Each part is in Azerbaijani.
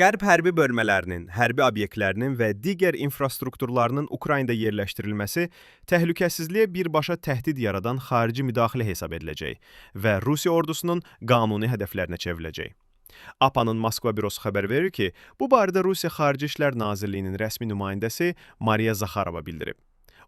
Qərb hərbi bölmələrinin, hərbi obyektlərinin və digər infrastrukturlarının Ukraynada yerləşdirilməsi təhlükəsizliyə birbaşa təhdid yaradan xarici müdaxilə hesab ediləcək və Rusiya ordusunun qanuni hədəflərinə çevriləcək. APA-nın Moskva bürosu xəbər verir ki, bu barədə Rusiya Xarici İşlər Nazirliyinin rəsmi nümayəndəsi Mariya Zaxarova bildirib.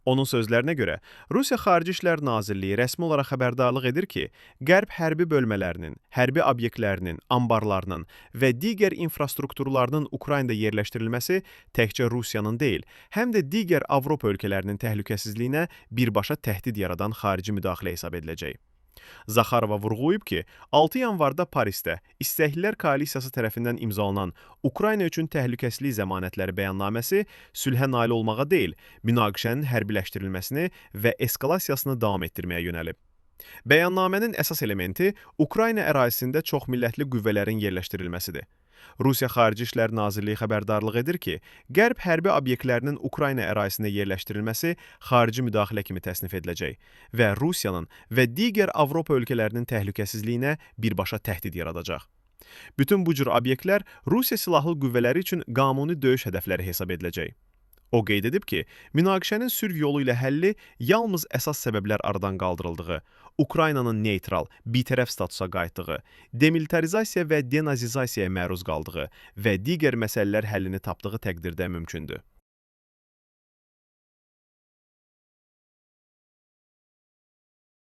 Onun sözlərinə görə, Rusiya Xarici İşlər Nazirliyi rəsmi olaraq xəbərdarlıq edir ki, Qərb hərbi bölmələrinin, hərbi obyektlərinin, anbarlarının və digər infrastrukturlarının Ukraynada yerləşdirilməsi təkcə Rusiyanın deyil, həm də digər Avropa ölkələrinin təhlükəsizliyinə birbaşa təhdid yaradan xarici müdaxilə hesab ediləcək. Zaxarova vurğulayıb ki, 6 yanvarda Parisdə İstəklilər Koalisiyası tərəfindən imzalanan Ukrayna üçün təhlükəsizlik zəmanətləri bəyannaməsi sülhə nail olmağa deyil, münaqişənin hərbiləşdirilməsini və eskalasiyasını davam etdirməyə yönəlib. Bəyannamənin əsas elementi Ukrayna ərazisində çoxmillətli qüvvələrin yerləşdirilməsidir. Rusiya Xarici İşlər Nazirliyi xəbərdarlıq edir ki, Qərb hərbi obyektlərinin Ukrayna ərazisində yerləşdirilməsi xarici müdaxilə kimi təsnif ediləcək və Rusiyanın və digər Avropa ölkələrinin təhlükəsizliyinə birbaşa təhdid yaradacaq. Bütün bu cür obyektlər Rusiya silahlı qüvvələri üçün qanuni döyüş hədəfləri hesab ediləcək. O qeyd edib ki, münaqişənin sülh yolu ilə həlli yalnız əsas səbəblər aradan qaldırıldığı, Ukraynanın neytral, bitərəf statusa qayıtdığı, demilitarizasiya və denazizasiyaya məruz qaldığı və digər məsələlər həllini tapdığı təqdirdə mümkündür.